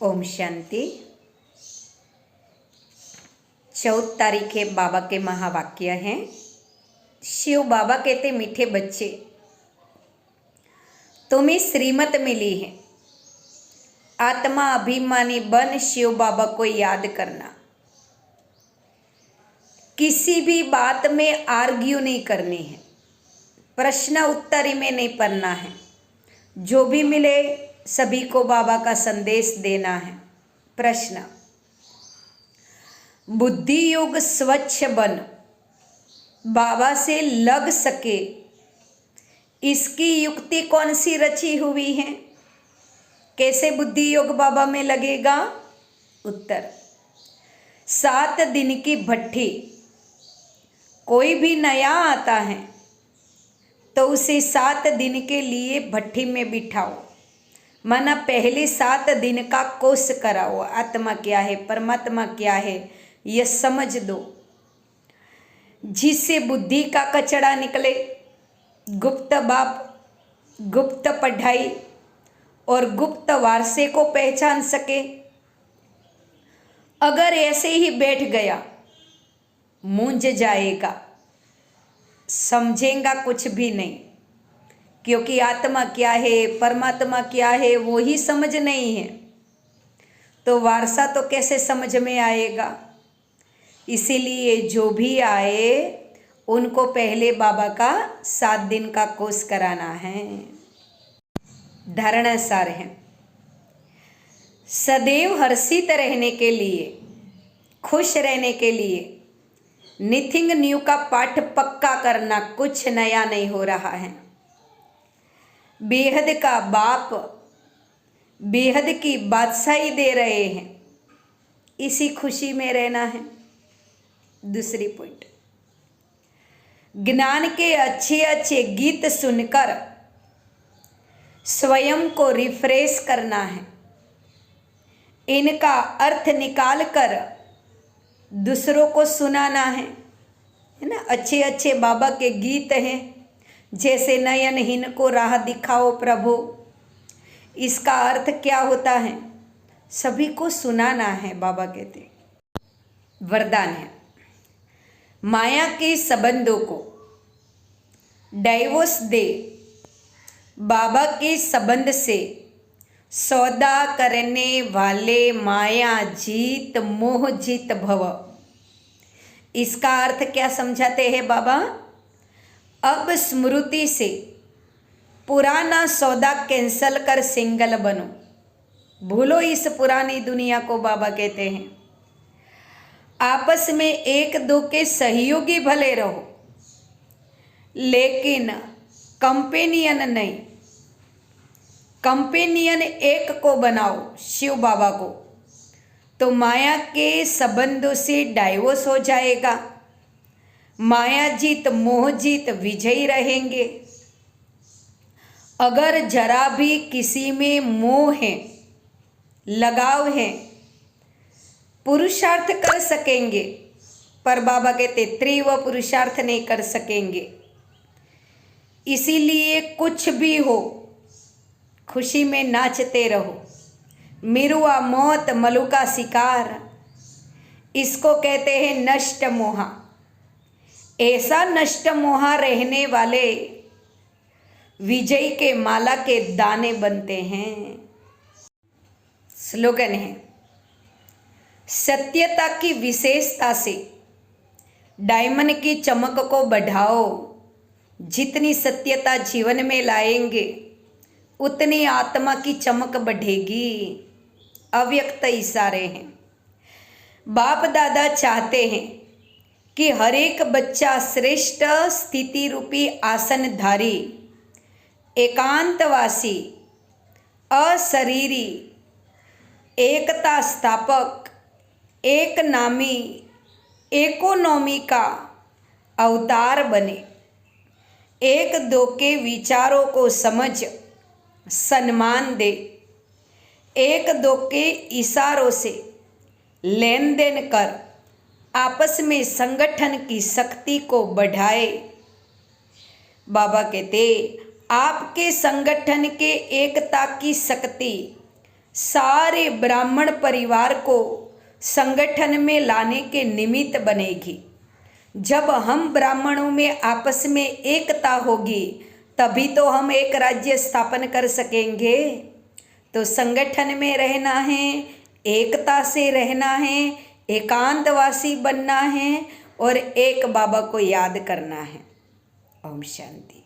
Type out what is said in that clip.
ओम शांति। 14 तारीख है। बाबा के महावाक्य हैं। शिव बाबा कहते, मीठे बच्चे, तुम्हें श्रीमत मिली है, आत्मा अभिमानी बन शिव बाबा को याद करना, किसी भी बात में आर्ग्यू नहीं करनी है, प्रश्न उत्तरी में नहीं पढ़ना है, जो भी मिले सभी को बाबा का संदेश देना है। प्रश्न, बुद्धि योग स्वच्छ बन बाबा से लग सके, इसकी युक्ति कौन सी रची हुई है? कैसे बुद्धि योग बाबा में लगेगा? उत्तर, 7 दिन की भट्ठी। कोई भी नया आता है तो उसे 7 दिन के लिए भट्ठी में बिठाओ, माना पहले 7 दिन का कोर्स कराओ। आत्मा क्या है, परमात्मा क्या है, यह समझ दो, जिससे बुद्धि का कचरा निकले, गुप्त बाप, गुप्त पढ़ाई और गुप्त वारसे को पहचान सके। अगर ऐसे ही बैठ गया, मूंझ जाएगा, समझेगा कुछ भी नहीं, क्योंकि आत्मा क्या है, परमात्मा क्या है, वो ही समझ नहीं है, तो वारसा तो कैसे समझ में आएगा। इसीलिए जो भी आए उनको पहले बाबा का 7 दिन का कोर्स कराना है। धारणा सार है, सदैव हर्षित रहने के लिए, खुश रहने के लिए नथिंग न्यू का पाठ पक्का करना। कुछ नया नहीं हो रहा है। बेहद का बाप बेहद की बादशाही दे रहे हैं, इसी खुशी में रहना है। दूसरी पॉइंट, ज्ञान के अच्छे अच्छे गीत सुनकर स्वयं को रिफ्रेश करना है, इनका अर्थ निकाल कर दूसरों को सुनाना है ना। अच्छे अच्छे बाबा के गीत हैं, जैसे नयनहीन को राह दिखाओ प्रभु, इसका अर्थ क्या होता है, सभी को सुनाना है। बाबा कहते वरदान है, माया के संबंधों को डाइवोर्स दे, बाबा के संबंध से सौदा करने वाले माया जीत मोह जीत भव। इसका अर्थ क्या समझाते हैं बाबा? अब स्मृति से पुराना सौदा कैंसल कर सिंगल बनो, भूलो इस पुरानी दुनिया को। बाबा कहते हैं आपस में एक दो के सहयोगी भले रहो, लेकिन कंपेनियन नहीं। कंपेनियन एक को बनाओ, शिव बाबा को, तो माया के संबंधों से डाइवोर्स हो जाएगा। माया जीत मोह जीत विजयी रहेंगे। अगर जरा भी किसी में मोह है, लगाव है, पुरुषार्थ कर सकेंगे, पर बाबा कहते तीव्र पुरुषार्थ नहीं कर सकेंगे। इसीलिए कुछ भी हो, खुशी में नाचते रहो। मिरुआ मौत मलु का शिकार, इसको कहते हैं नष्ट मोहा। ऐसा नष्ट मोहा रहने वाले विजय के माला के दाने बनते हैं। स्लोगन है, सत्यता की विशेषता से डायमंड की चमक को बढ़ाओ। जितनी सत्यता जीवन में लाएंगे उतनी आत्मा की चमक बढ़ेगी। अव्यक्त इशारे हैं। बाप दादा चाहते हैं कि हर एक बच्चा श्रेष्ठ स्थिति रूपी आसनधारी, एकांतवासी, अशरीरी, एकता स्थापक, एक नामी, इकोनॉमी का अवतार बने। एक दो के विचारों को समझ सम्मान दे, एक दो के इशारों से लेन देन कर आपस में संगठन की शक्ति को बढ़ाए। बाबा कहते आपके संगठन के एकता की शक्ति सारे ब्राह्मण परिवार को संगठन में लाने के निमित्त बनेगी। जब हम ब्राह्मणों में आपस में एकता होगी तभी तो हम एक राज्य स्थापन कर सकेंगे। तो संगठन में रहना है, एकता से रहना है, एकांतवासी बनना है और एक बाबा को याद करना है। ओम शांति।